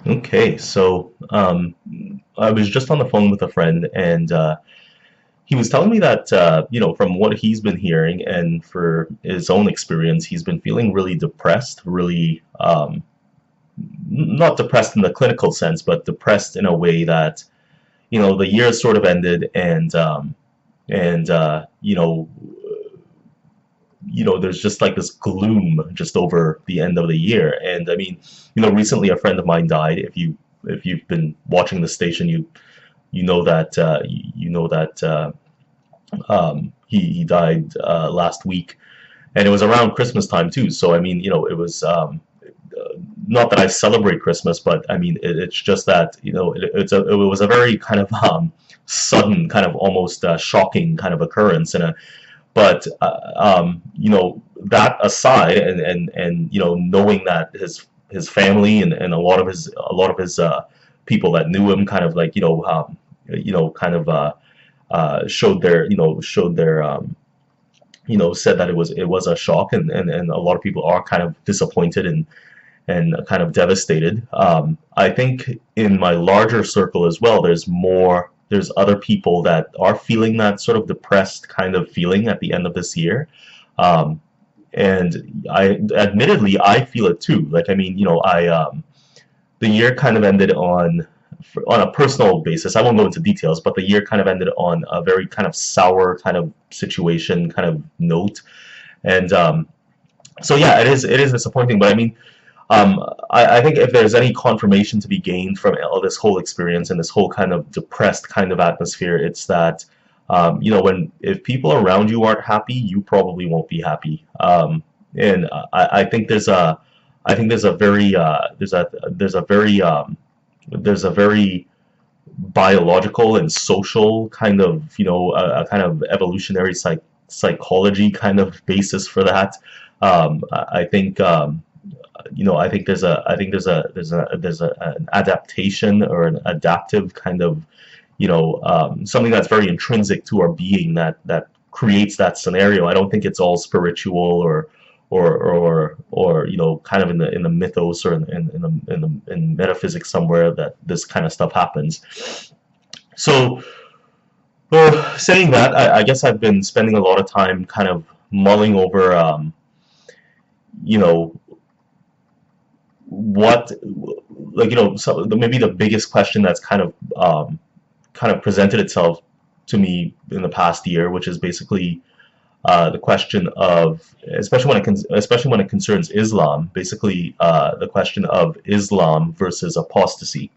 Okay, so I was just on the phone with a friend, and he was telling me that from what he's been hearing and for his own experience, he's been feeling really depressed, really not depressed in the clinical sense, but depressed in a way that the year has sort of ended, and there's just like this gloom just over the end of the year. And I mean, recently a friend of mine died. If you've been watching the station, you know that he died last week, and it was around Christmas time too. So I mean, it was not that I celebrate Christmas, but I mean, it's just that it was a very kind of sudden, kind of almost shocking kind of occurrence, but that aside, and knowing that his family and a lot of his people that knew him kind of like kind of said that it was a shock, and a lot of people are kind of disappointed and kind of devastated. I think in my larger circle as well, there's other people that are feeling that sort of depressed kind of feeling at the end of this year. Um, and admittedly, I feel it too. Like, I mean, the year kind of ended on a personal basis. I won't go into details, but the year kind of ended on a very kind of sour kind of situation, kind of note. And so yeah, it is disappointing. But I mean, I think if there's any confirmation to be gained from all this whole experience and this whole kind of depressed kind of atmosphere, it's that when if people around you aren't happy, you probably won't be happy. And I think there's a very there's a very biological and social kind of a kind of evolutionary psychology kind of basis for that. I think there's an adaptation or an adaptive kind of something that's very intrinsic to our being that creates that scenario. I don't think it's all spiritual or kind of in the mythos or in metaphysics somewhere that this kind of stuff happens. So, saying that, I guess I've been spending a lot of time kind of mulling over, you know, what, like, so maybe the biggest question that's kind of presented itself to me in the past year, which is basically the question of, especially when it concerns Islam, basically the question of Islam versus apostasy,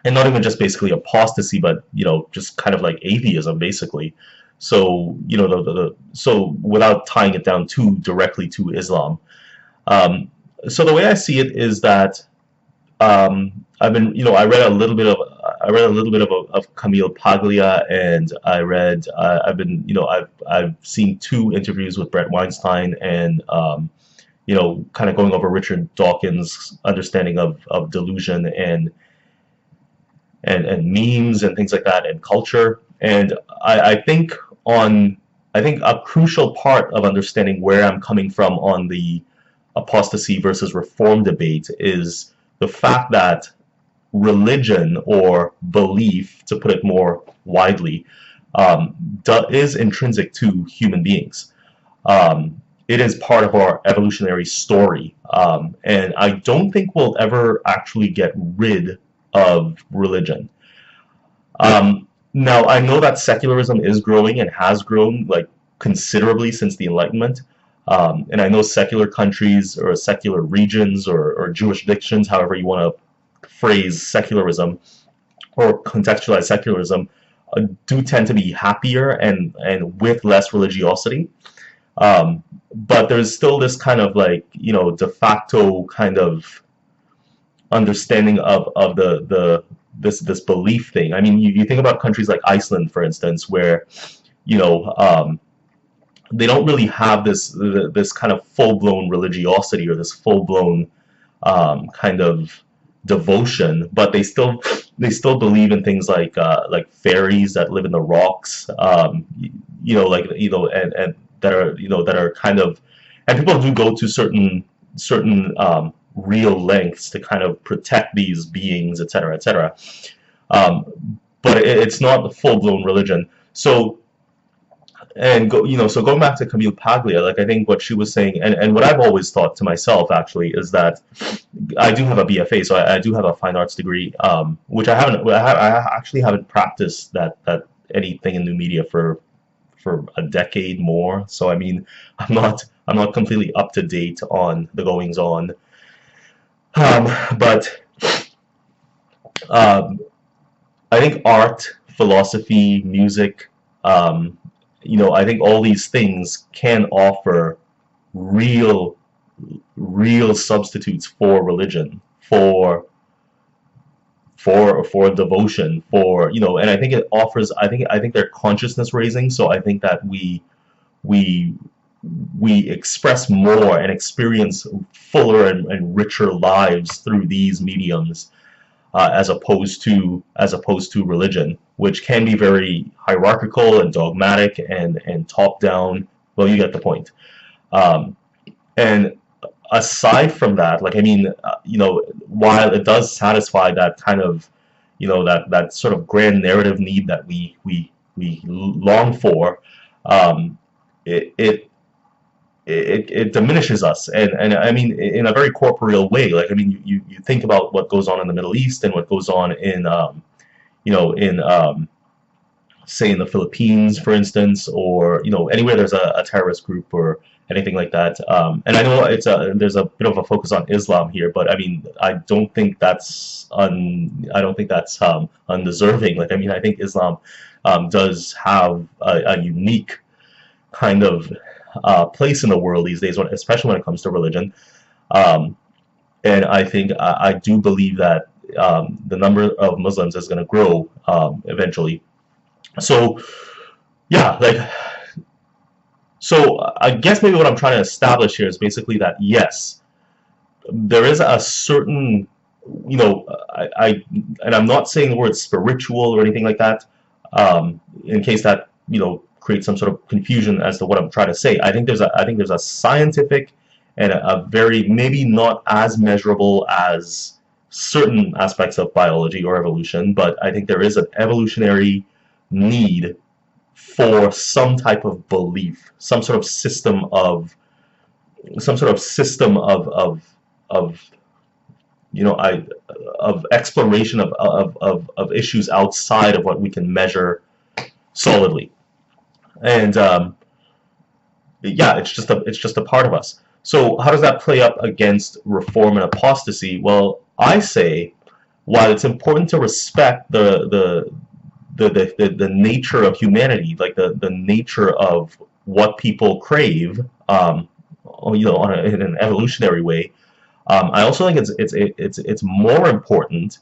and not even just basically apostasy, but just kind of like atheism, basically. So so without tying it down too directly to Islam, so the way I see it is that I've been, I read a little bit of Camille Paglia, and I've been, I've seen two interviews with Brett Weinstein, and kind of going over Richard Dawkins' understanding of delusion and memes and things like that and culture. And I think a crucial part of understanding where I'm coming from on the apostasy versus reform debate is the fact that religion or belief, to put it more widely, is intrinsic to human beings. It is part of our evolutionary story, and I don't think we'll ever actually get rid of religion. Now, I know that secularism is growing and has grown like considerably since the Enlightenment. And I know secular countries or secular regions or jurisdictions, however you want to phrase secularism or contextualize secularism, do tend to be happier and with less religiosity. But there's still this kind of like, de facto kind of understanding of this belief thing. I mean, you think about countries like Iceland, for instance, where you know they don't really have this kind of full blown religiosity or this full blown kind of devotion, but they still believe in things like fairies that live in the rocks, and that are kind of, and people do go to certain real lengths to kind of protect these beings, etc., etc. But it's not the full-blown religion. So so going back to Camille Paglia, like I think what she was saying, and what I've always thought to myself actually is that I do have a BFA, so I do have a fine arts degree, which I actually haven't practiced that anything in new media for a decade more. So I mean, I'm not completely up to date on the goings on, but um, I think art, philosophy, music, I think all these things can offer real, real substitutes for religion, for devotion, and I think it offers. I think they're consciousness raising. So I think that we we express more and experience fuller and richer lives through these mediums, as opposed to religion, which can be very hierarchical and dogmatic and top down. Well, you get the point. Um, and aside from that, like I mean, while it does satisfy that kind of, that sort of grand narrative need that we long for, um, it, it it diminishes us, and I mean in a very corporeal way. Like I mean, you think about what goes on in the Middle East and what goes on in in say in the Philippines, for instance, or anywhere there's a terrorist group or anything like that. And I know there's a bit of a focus on Islam here, but I mean I don't think that's undeserving. Like I mean, I think Islam does have a unique kind of place in the world these days, especially when it comes to religion. Um, and I think I do believe that the number of Muslims is going to grow eventually. So yeah, I guess maybe what I'm trying to establish here is basically that yes, there is a certain, and I'm not saying the word spiritual or anything like that, in case that create some sort of confusion as to what I'm trying to say. I think there's a scientific and a very, maybe not as measurable as certain aspects of biology or evolution, but I think there is an evolutionary need for some type of belief, some sort of system of of exploration of issues outside of what we can measure solidly. And yeah, it's just a part of us. So how does that play up against reform and apostasy? Well, I say, while it's important to respect the nature of humanity, like the nature of what people crave, in an evolutionary way, I also think it's more important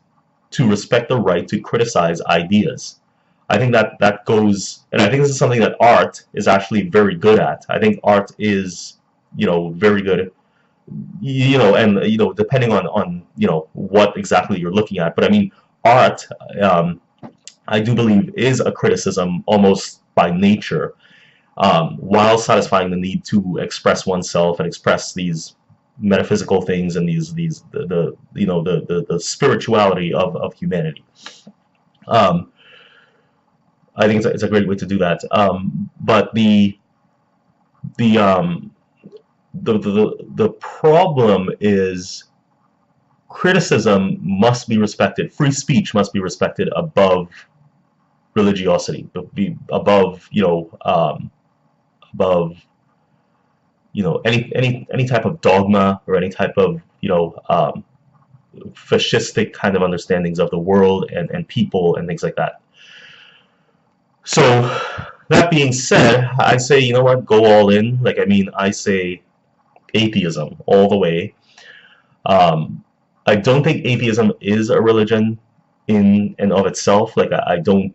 to respect the right to criticize ideas. I think that goes, and I think this is something that art is actually very good at. I think art is, very good, and depending on what exactly you're looking at. But I mean, art, I do believe, is a criticism almost by nature, while satisfying the need to express oneself and express these metaphysical things and the spirituality of humanity. I think it's a great way to do that. But the problem is criticism must be respected. Free speech must be respected above religiosity, above above any type of dogma or any type of fascistic kind of understandings of the world and people and things like that. So that being said, I say, you know what, go all in. Like I mean, I say atheism all the way. I don't think atheism is a religion in and of itself. Like I don't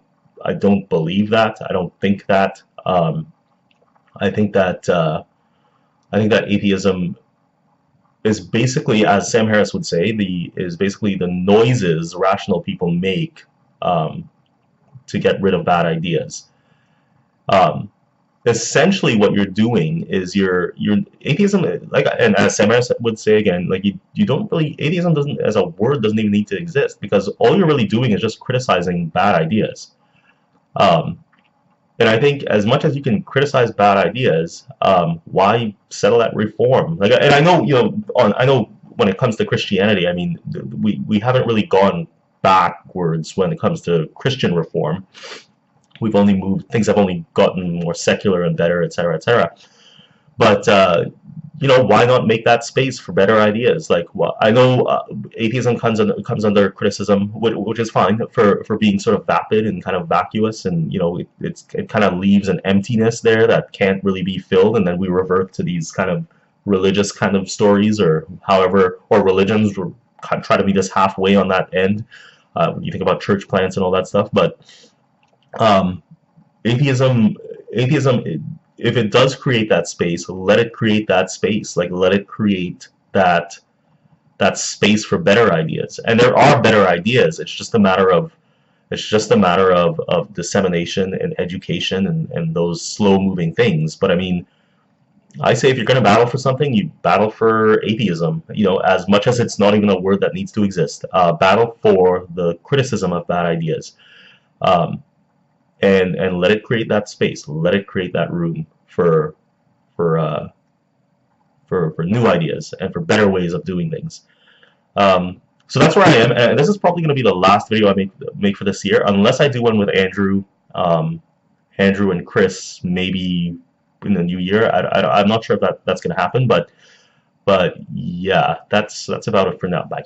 believe that. I don't think that. I think that atheism is basically, as Sam Harris would say, is basically the noises rational people make to get rid of bad ideas. essentially what you're doing is you're atheism, like, and as Samara would say again, like you don't really, atheism doesn't, as a word, doesn't even need to exist, because all you're really doing is just criticizing bad ideas. um, and I think as much as you can criticize bad ideas, why settle at reform? Like, and I know, I know when it comes to Christianity, I mean, we haven't really gone backwards when it comes to Christian reform. We've only moved, things have only gotten more secular and better, etc., etc. But why not make that space for better ideas? Like, well, I know atheism comes under criticism, which is fine, for being sort of vapid and kind of vacuous, and it kind of leaves an emptiness there that can't really be filled, and then we revert to these kind of religious kind of stories, or however, or religions try to meet us halfway on that end. When you think about church plants and all that stuff, but um, atheism, if it does create that space, let it create that space. Like, let it create that space for better ideas. And there are better ideas. It's just a matter of dissemination and education, and those slow moving things. But I mean, I say if you're going to battle for something, you battle for atheism. As much as it's not even a word that needs to exist, battle for the criticism of bad ideas. Um, and let it create that space, let it create that room for uh, for new ideas and for better ways of doing things. So that's where I am, and this is probably going to be the last video I make for this year, unless I do one with Andrew, Andrew and Chris, maybe in the new year. I'm not sure if that's going to happen, but yeah, that's about it for now. Bye.